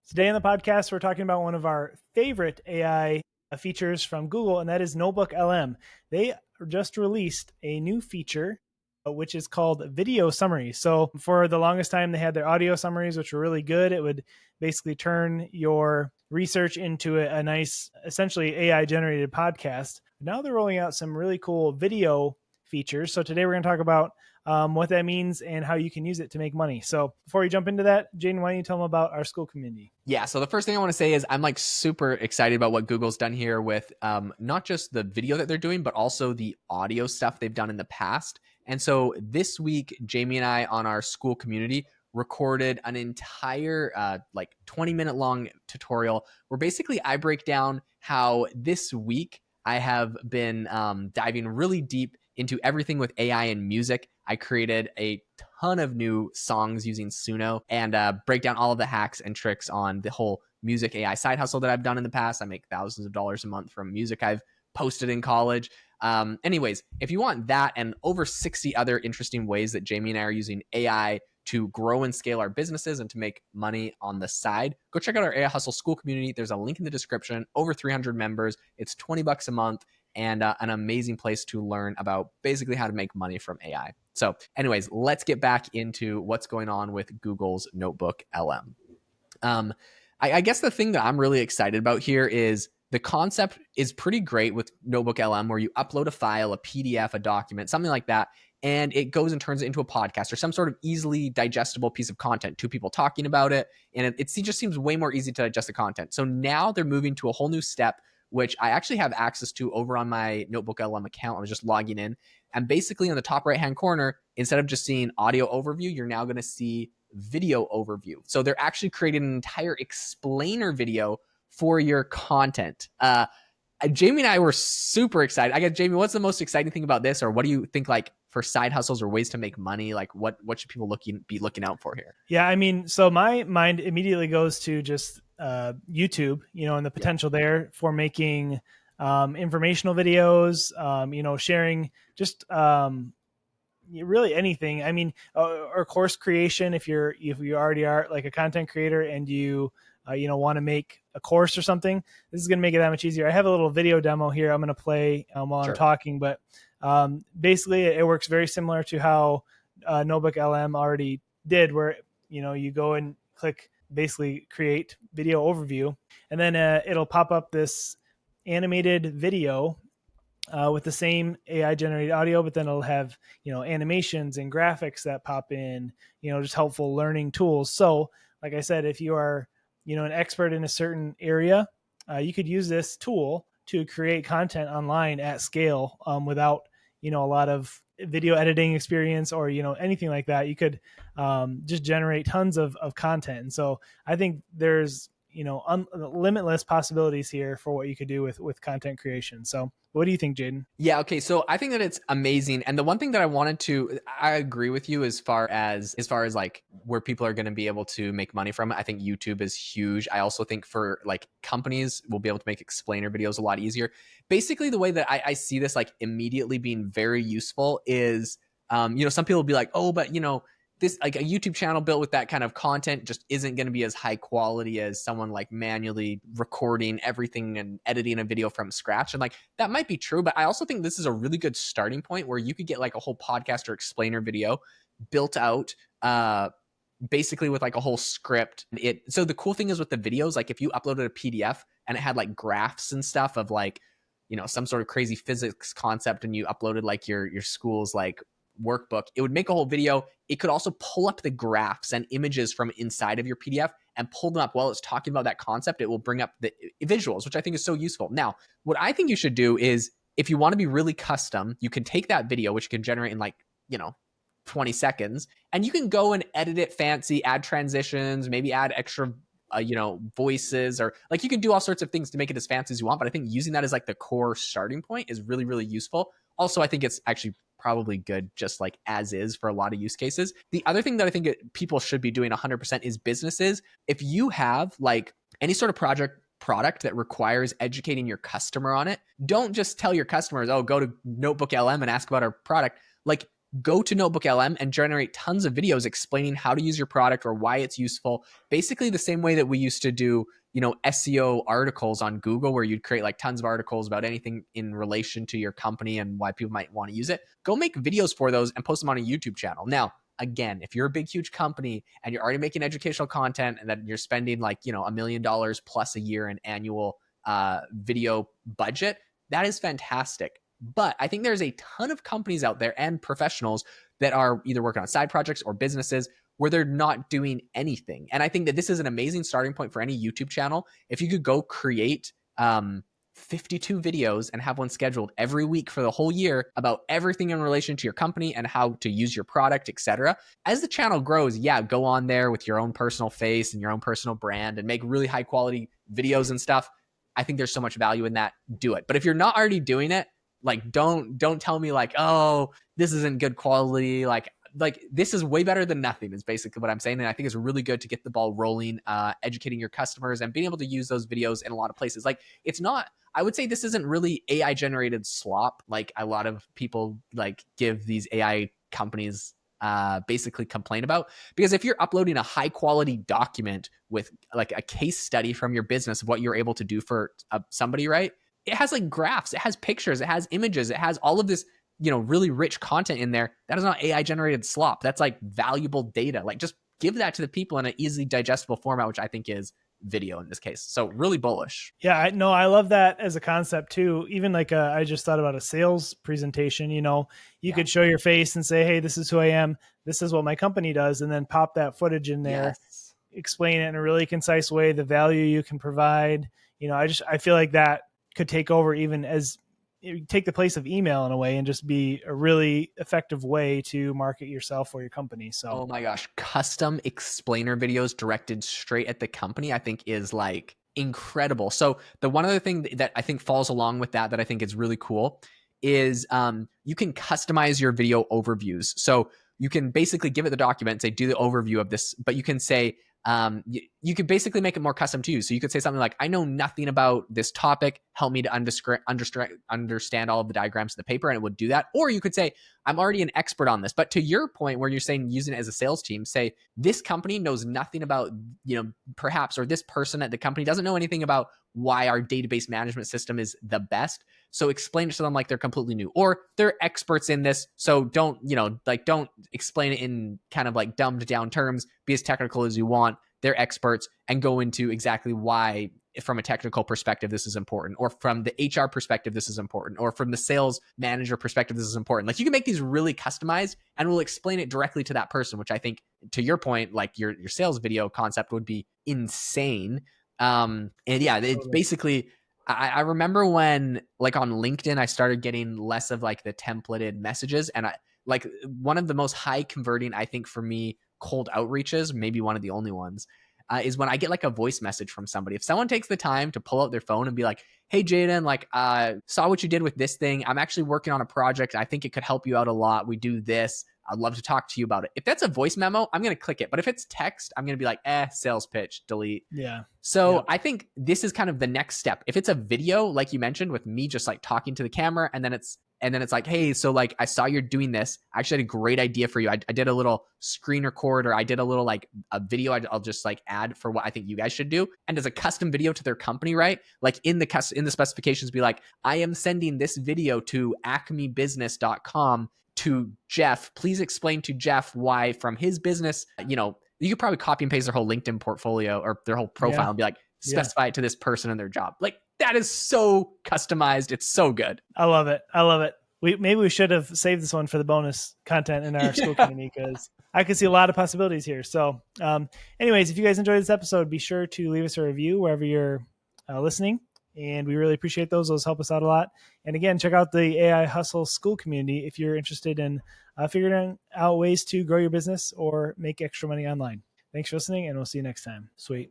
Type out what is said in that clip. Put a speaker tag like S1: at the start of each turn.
S1: Today on the podcast, we're talking about one of our favorite AI features from Google, and that is Notebook LM. They just released a new feature, which is called video summaries. So for the longest time, they had their audio summaries, which were really good. It would basically turn your research into a nice, essentially AI generated podcast. Now they're rolling out some really cool video features. So today we're going to talk about what that means and how you can use it to make money. So before we jump into that, Jaeden, why don't you tell them about our school community?
S2: Yeah, so the first thing I want to say is I'm like super excited about what Google's done here with not just the video that they're doing, but also the audio stuff they've done in the past. And so this week, Jamie and I on our school community recorded an entire 20-minute long tutorial where basically I break down how this week I have been diving really deep into everything with AI and music. I created a ton of new songs using Suno and break down all of the hacks and tricks on the whole music AI side hustle that I've done in the past. I make thousands of dollars a month from music I've posted in college. Anyways, if you want that and over 60 other interesting ways that Jamie and I are using AI to grow and scale our businesses and to make money on the side, go check out our AI Hustle School community. There's a link in the description. Over 300 members. It's $20 a month and an amazing place to learn about basically how to make money from AI. So anyways, let's get back into what's going on with Google's Notebook LM. I guess the thing that I'm really excited about here is the concept is pretty great with Notebook LM, where you upload a file, a PDF, a document, something like that, and it goes and turns it into a podcast or some sort of easily digestible piece of content, two people talking about it. And it just seems way more easy to digest the content. So now they're moving to a whole new step, which I actually have access to over on my Notebook LM account. I was just logging in. And basically on the top right-hand corner, instead of just seeing audio overview, you're now going to see video overview. So they're actually creating an entire explainer video for your content. Jamie and I were super excited. I guess, Jamie, what's the most exciting thing about this? Or what do you think, like, for side hustles or ways to make money? Like, what should people be looking out for here?
S1: Yeah, I mean, so my mind immediately goes to just YouTube, and the potential there for making informational videos, sharing just really anything. I mean, or course creation. If you already are like a content creator and you want to make a course or something, this is going to make it that much easier. I have a little video demo here I'm going to play while I'm talking, but basically it works very similar to how Notebook LM already did, where you go and click basically create video overview, and then it'll pop up this animated video with the same AI generated audio, but then it'll have, animations and graphics that pop in, just helpful learning tools. So like I said, if you are, an expert in a certain area, you could use this tool to create content online at scale without, a lot of video editing experience or, anything like that. You could just generate tons of content. And so I think there's, limitless possibilities here for what you could do with content creation. So what do you think, Jaeden?
S2: Yeah, okay. So I think that it's amazing. And the one thing that I agree with you as far as like where people are going to be able to make money from it. I think YouTube is huge. I also think for like companies will be able to make explainer videos a lot easier. Basically, the way that I see this like immediately being very useful is, some people will be like, oh, but this like a YouTube channel built with that kind of content just isn't going to be as high quality as someone like manually recording everything and editing a video from scratch. And like that might be true, but I also think this is a really good starting point where you could get like a whole podcast or explainer video built out basically with like a whole script. So the cool thing is with the videos, like if you uploaded a PDF and it had like graphs and stuff of like, some sort of crazy physics concept and you uploaded like your school's like workbook, it would make a whole video. It could also pull up the graphs and images from inside of your PDF and pull them up while it's talking about that concept. It will bring up the visuals, which I think is so useful. Now, what I think you should do is if you want to be really custom, you can take that video, which you can generate in like, 20 seconds, and you can go and edit it fancy, add transitions, maybe add extra voices, or like you can do all sorts of things to make it as fancy as you want. But I think using that as like the core starting point is really, really useful. Also, I think it's actually probably good just like as is for a lot of use cases. The other thing that I think people should be doing 100% is businesses. If you have like any sort of product that requires educating your customer on it, don't just tell your customers, oh, go to Notebook LM and ask about our product. Like go to Notebook LM and generate tons of videos explaining how to use your product or why it's useful. Basically the same way that we used to do, SEO articles on Google, where you'd create like tons of articles about anything in relation to your company and why people might want to use it. Go make videos for those and post them on a YouTube channel. Now, again, if you're a big, huge company and you're already making educational content and that you're spending like, $1 million plus a year in annual video budget, that is fantastic. But I think there's a ton of companies out there and professionals that are either working on side projects or businesses where they're not doing anything. And I think that this is an amazing starting point for any YouTube channel. If you could go create 52 videos and have one scheduled every week for the whole year about everything in relation to your company and how to use your product, etc. As the channel grows, yeah, go on there with your own personal face and your own personal brand and make really high quality videos and stuff. I think there's so much value in that. Do it. But if you're not already doing it, like don't tell me like, oh, this isn't good quality. Like this is way better than nothing is basically what I'm saying. And I think it's really good to get the ball rolling, educating your customers and being able to use those videos in a lot of places. Like it's not, I would say this isn't really AI generated slop. Like a lot of people like give these AI companies basically complain about, because if you're uploading a high quality document with like a case study from your business of what you're able to do for somebody, right? It has like graphs, it has pictures, it has images, it has all of this, really rich content in there. That is not AI generated slop. That's like valuable data. Like just give that to the people in an easily digestible format, which I think is video in this case. So really bullish.
S1: Yeah, I love that as a concept too. Even like I just thought about a sales presentation. You
S2: Yeah.
S1: could show your face and say, "Hey, this is who I am. This is what my company does," and then pop that footage in there,
S2: Yes.
S1: explain it in a really concise way, the value you can provide. I feel like that could take over, even as take the place of email in a way, and just be a really effective way to market yourself or your company. So
S2: Oh my gosh, custom explainer videos directed straight at the company, I think is like incredible. So the one other thing that I think falls along with that I think is really cool is you can customize your video overviews. So you can basically give it the document and say, do the overview of this, but you can say, you could basically make it more custom to you. So you could say something like, I know nothing about this topic. Help me to understand all of the diagrams of the paper. And it would do that. Or you could say, I'm already an expert on this. But to your point where you're saying using it as a sales team, say this company knows nothing about, perhaps, or this person at the company doesn't know anything about why our database management system is the best. So explain it to them like they're completely new, or they're experts in this. So don't explain it in kind of like dumbed down terms. Be as technical as you want. They're experts, and go into exactly why, from a technical perspective, this is important, or from the HR perspective, this is important, or from the sales manager perspective, this is important. Like you can make these really customized, and we'll explain it directly to that person, which I think, to your point, like your sales video concept would be insane. And yeah, it's
S1: totally.
S2: basically, I remember when like on LinkedIn, I started getting less of like the templated messages, and I like one of the most high converting, I think for me, cold outreaches, maybe one of the only ones, is when I get like a voice message from somebody. If someone takes the time to pull out their phone and be like, hey, Jaeden, like, saw what you did with this thing. I'm actually working on a project. I think it could help you out a lot. We do this. I'd love to talk to you about it. If that's a voice memo, I'm going to click it. But if it's text, I'm going to be like, sales pitch, delete.
S1: Yeah.
S2: So
S1: Yep.
S2: I think this is kind of the next step. If it's a video, like you mentioned, with me just like talking to the camera, and then it's like, hey, so like I saw you're doing this. I actually had a great idea for you. I did a little screen record, or I did a little like a video I'll just like add for what I think you guys should do. And as a custom video to their company, right? Like in the specifications, be like, I am sending this video to acmebusiness.com to Jeff. Please explain to Jeff why from his business, you could probably copy and paste their whole LinkedIn portfolio or their whole profile
S1: Yeah.
S2: and be like,
S1: Yeah.
S2: specify it to this person and their job. Like that is so customized. It's so good.
S1: I love it. I love it. Maybe we should have saved this one for the bonus content in our school
S2: Yeah.
S1: community, because I could see a lot of possibilities here. So, anyways, if you guys enjoyed this episode, be sure to leave us a review wherever you're listening. And we really appreciate those. Those help us out a lot. And again, check out the AI Hustle School community if you're interested in figuring out ways to grow your business or make extra money online. Thanks for listening, and we'll see you next time. Sweet.